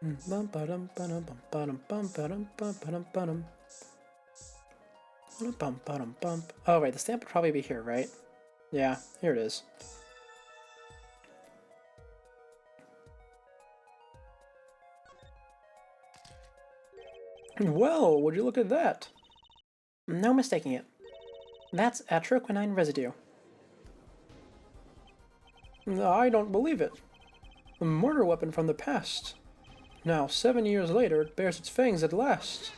Oh, right, the stamp would probably be here, right? Yeah, here it is. Well, would you look at that? No mistaking it. That's atroquinine residue. I don't believe it. A murder weapon from the past. Now, 7 years later, it bears its fangs at last.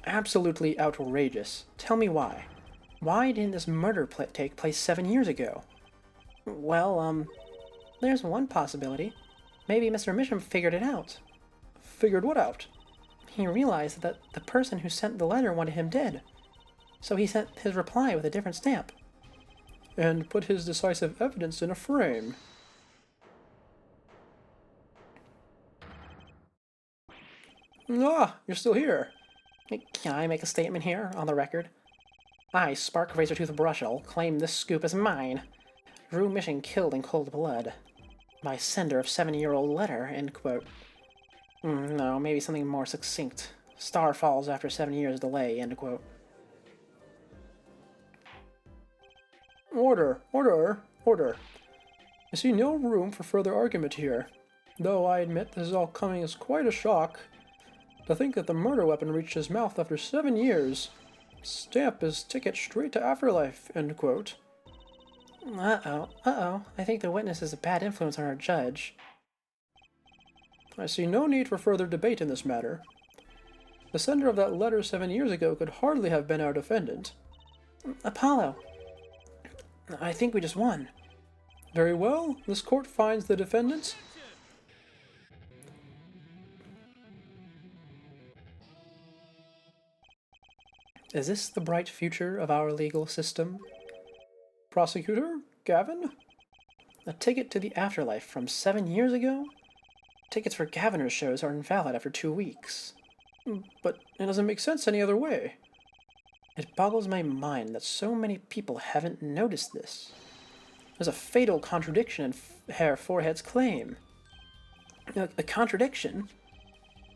Absolutely outrageous. Tell me why. Why didn't this murder take place 7 years ago? Well, there's one possibility. Maybe Mr. Misham figured it out. Figured what out? He realized that the person who sent the letter wanted him dead. So he sent his reply with a different stamp. And put his decisive evidence in a frame. Ah, you're still here. Can I make a statement here, on the record? I, Spark Razortooth Brushel, claim this scoop as mine. Rue Mission killed in cold blood. By sender of 7-year-old letter, end quote. No, maybe something more succinct. Star falls after 7 years delay, end quote. Order, order, order. I see no room for further argument here. Though I admit this is all coming as quite a shock. To think that the murder weapon reached his mouth after 7 years. Stamp his ticket straight to afterlife, end quote. Uh-oh. I think the witness is a bad influence on our judge. I see no need for further debate in this matter. The sender of that letter 7 years ago could hardly have been our defendant. Apollo. I think we just won. Very well, this court finds the defendant. Is this the bright future of our legal system? Prosecutor, Gavin? A ticket to the afterlife from 7 years ago? Tickets for Gaviner's shows are invalid after 2 weeks. But it doesn't make sense any other way. It boggles my mind that so many people haven't noticed this. There's a fatal contradiction in Herr Forehead's claim. A contradiction?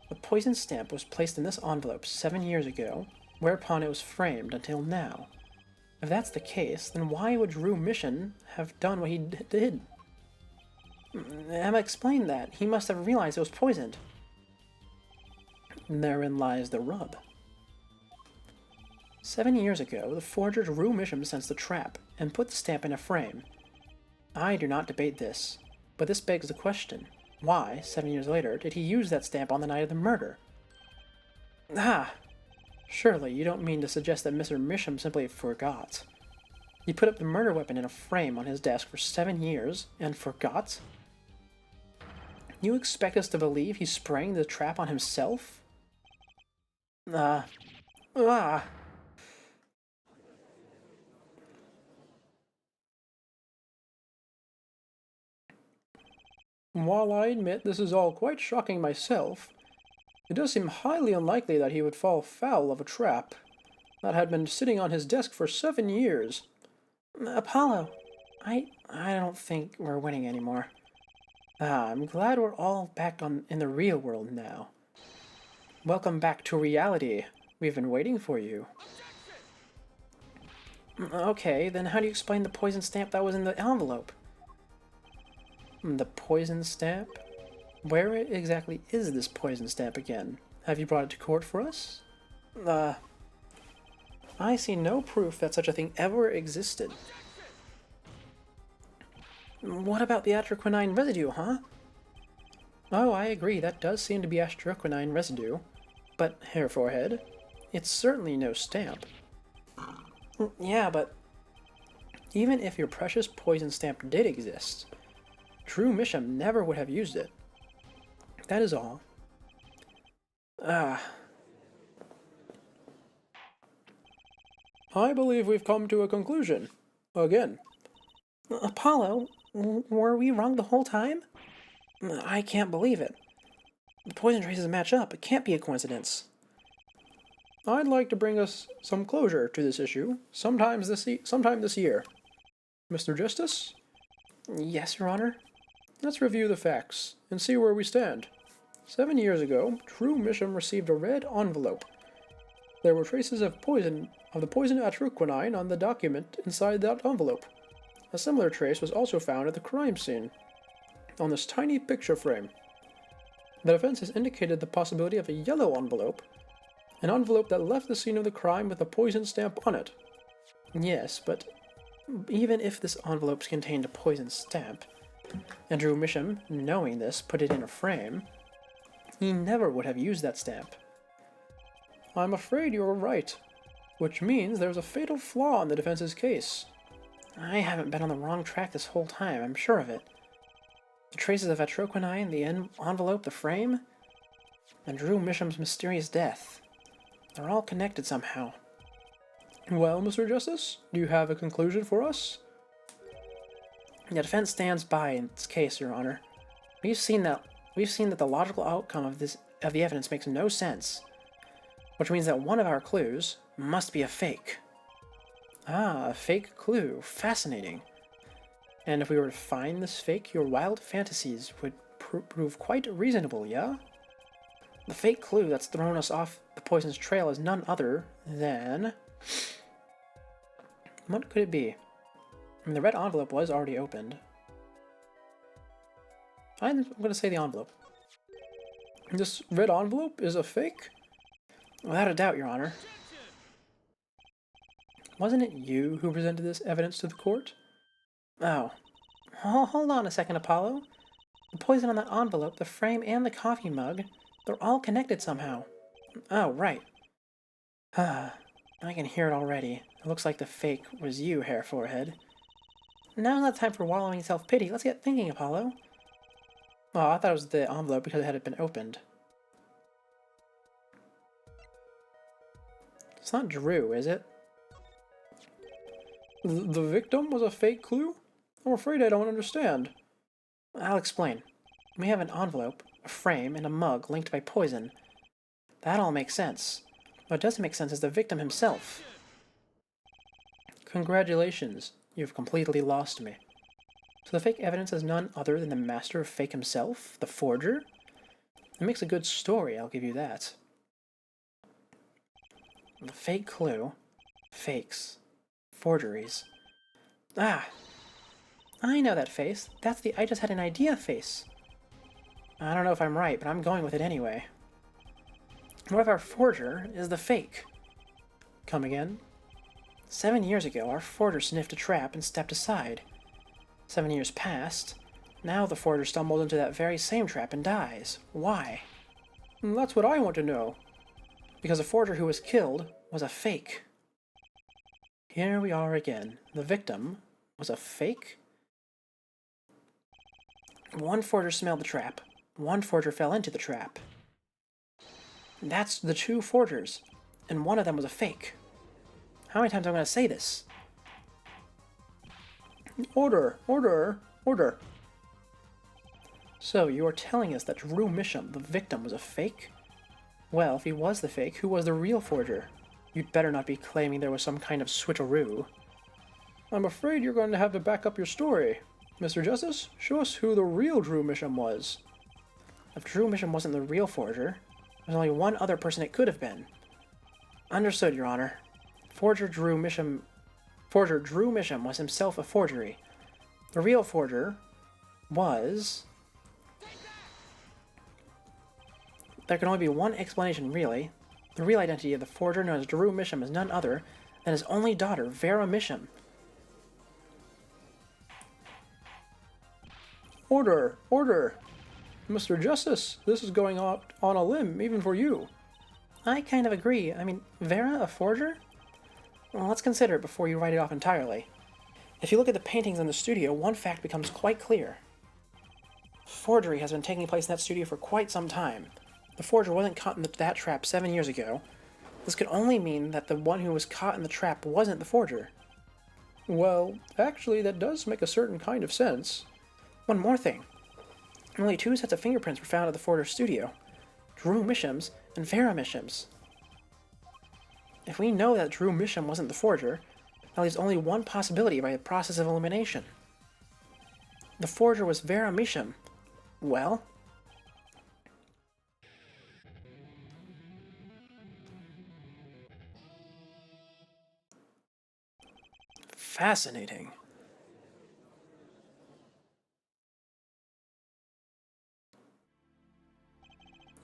The poison stamp was placed in this envelope 7 years ago, whereupon it was framed until now. If that's the case, then why would Rue Mission have done what he did? Emma explained that. He must have realized it was poisoned. Therein lies the rub. 7 years ago, the forger Rue Mission sensed the trap and put the stamp in a frame. I do not debate this, but this begs the question. Why, 7 years later, did he use that stamp on the night of the murder? Ah! Surely you don't mean to suggest that Mr. Misham simply forgot. He put up the murder weapon in a frame on his desk for 7 years, and forgot? You expect us to believe he sprang the trap on himself? While I admit this is all quite shocking myself, it does seem highly unlikely that he would fall foul of a trap that had been sitting on his desk for 7 years. Apollo, I don't think we're winning anymore. I'm glad we're all back in the real world now. Welcome back to reality. We've been waiting for you. Okay, then how do you explain the poison stamp that was in the envelope? The poison stamp? Where exactly is this poison stamp again? Have you brought it to court for us? I see no proof that such a thing ever existed. What about the atroquinine residue, huh? Oh, I agree, that does seem to be atroquinine residue. But, Herr Forehead, it's certainly no stamp. Yeah, but even if your precious poison stamp did exist, Rue Mission never would have used it. That is all. I believe we've come to a conclusion. Again. Apollo, were we wrong the whole time? I can't believe it. The poison traces match up. It can't be a coincidence. I'd like to bring us some closure to this issue sometime this year. Mr. Justice? Yes, Your Honor? Let's review the facts and see where we stand. 7 years ago, Drew Misham received a red envelope. There were traces of the poison atroquinine on the document inside that envelope. A similar trace was also found at the crime scene, on this tiny picture frame. The defense has indicated the possibility of a yellow envelope, an envelope that left the scene of the crime with a poison stamp on it. Yes, but even if this envelope contained a poison stamp, and Drew Misham, knowing this, put it in a frame, he never would have used that stamp. I'm afraid you're right, which means there's a fatal flaw in the defense's case. I haven't been on the wrong track this whole time, I'm sure of it. The traces of atroquinine, the envelope, the frame, and Drew Misham's mysterious death. They're all connected somehow. Well, Mr. Justice, do you have a conclusion for us? The defense stands by its case, Your Honor. We've seen that the logical outcome of the evidence makes no sense, which means that one of our clues must be a fake. Ah, a fake clue. Fascinating. And if we were to find this fake, your wild fantasies would prove quite reasonable, yeah? The fake clue that's thrown us off the poison's trail is none other than... What could it be? I mean, the red envelope was already opened. I'm going to say the envelope. This red envelope is a fake? Without a doubt, Your Honor. Wasn't it you who presented this evidence to the court? Oh. Hold on a second, Apollo. The poison on that envelope, the frame, and the coffee mug, they're all connected somehow. Oh, right. I can hear it already. It looks like the fake was you, Hair Forehead. Now's not time for wallowing in self-pity. Let's get thinking, Apollo. Oh, I thought it was the envelope because it had been opened. It's not Drew, is it? The victim was a fake clue? I'm afraid I don't understand. I'll explain. We have an envelope, a frame, and a mug linked by poison. That all makes sense. What doesn't make sense is the victim himself. Congratulations, you've completely lost me. So the fake evidence is none other than the master of fake himself, the forger? It makes a good story, I'll give you that. The fake clue, fakes, forgeries. Ah! I know that face. That's the I just had an idea face. I don't know if I'm right, but I'm going with it anyway. What if our forger is the fake? Come again? 7 years ago, our forger sniffed a trap and stepped aside. 7 years passed. Now the forger stumbled into that very same trap and dies. Why? That's what I want to know. Because the forger who was killed was a fake. Here we are again. The victim was a fake? One forger smelled the trap. One forger fell into the trap. That's the two forgers, and one of them was a fake. How many times am I going to say this? Order! Order! Order! So, you are telling us that Drew Misham, the victim, was a fake? Well, if he was the fake, who was the real forger? You'd better not be claiming there was some kind of switcheroo. I'm afraid you're going to have to back up your story. Mr. Justice, show us who the real Drew Misham was. If Drew Misham wasn't the real forger, there's only one other person it could have been. Understood, Your Honor. Forger Drew Misham was himself a forgery. The real forger was... There can only be one explanation, really. The real identity of the forger known as Drew Misham is none other than his only daughter, Vera Misham. Order! Order! Mr. Justice, this is going out on a limb, even for you. I kind of agree. I mean, Vera, a forger? Well, let's consider it before you write it off entirely. If you look at the paintings in the studio, one fact becomes quite clear. Forgery has been taking place in that studio for quite some time. The forger wasn't caught in that trap 7 years ago. This could only mean that the one who was caught in the trap wasn't the forger. Well, actually, that does make a certain kind of sense. One more thing. Only 2 sets of fingerprints were found at the forger's studio. Drew Misham's and Vera Misham's. If we know that Drew Misham wasn't the forger, that leaves only one possibility by the process of elimination. The forger was Vera Misham. Well? Fascinating.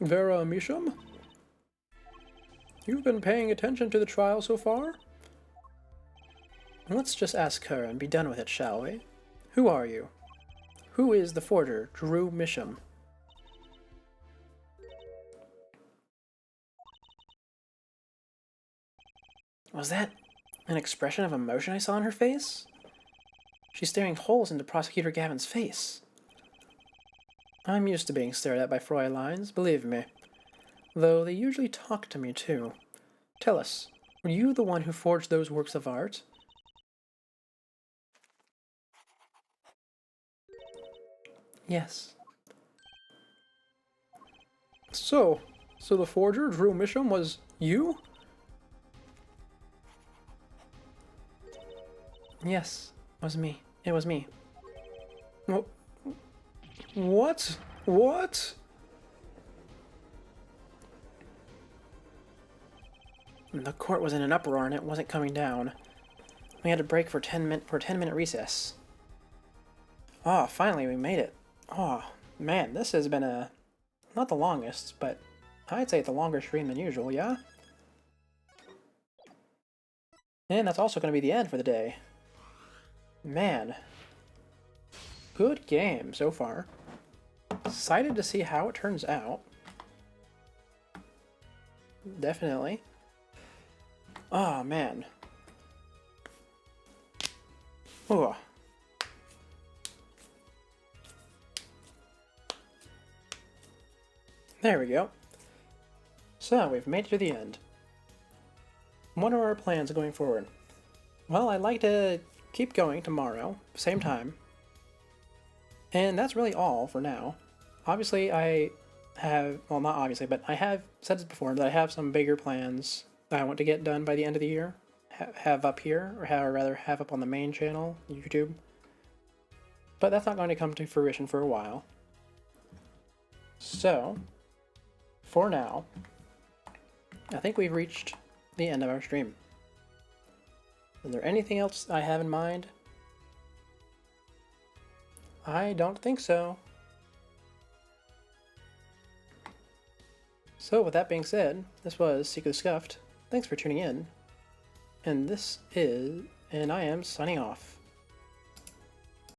Vera Misham? You've been paying attention to the trial so far? Let's just ask her and be done with it, shall we? Who are you? Who is the forger, Drew Misham? Was that an expression of emotion I saw on her face? She's staring holes into Prosecutor Gavin's face. I'm used to being stared at by Fräuleins, believe me. Though they usually talk to me, too. Tell us, were you the one who forged those works of art? Yes. So the forger, Drew Misham, was you? Yes, was me. It was me. What? What? The court was in an uproar and it wasn't coming down. We had to break for 10-minute recess. Oh, finally we made it. Oh, man, this has been not the longest, but I'd say it's a longer stream than usual, yeah? And that's also going to be the end for the day. Man. Good game so far. Excited to see how it turns out. Definitely. Oh, man. Oh. There we go. So, we've made it to the end. What are our plans going forward? Well, I'd like to keep going tomorrow, same time. And that's really all for now. Obviously, I have, well, not obviously, but I have said this before, that I have some bigger plans that I want to get done by the end of the year. Have up here, or rather have up on the main channel, YouTube. But that's not going to come to fruition for a while. So, for now, I think we've reached the end of our stream. Is there anything else I have in mind? I don't think so. So with that being said, this was Seek the Scuffed. Thanks for tuning in. And I am signing off.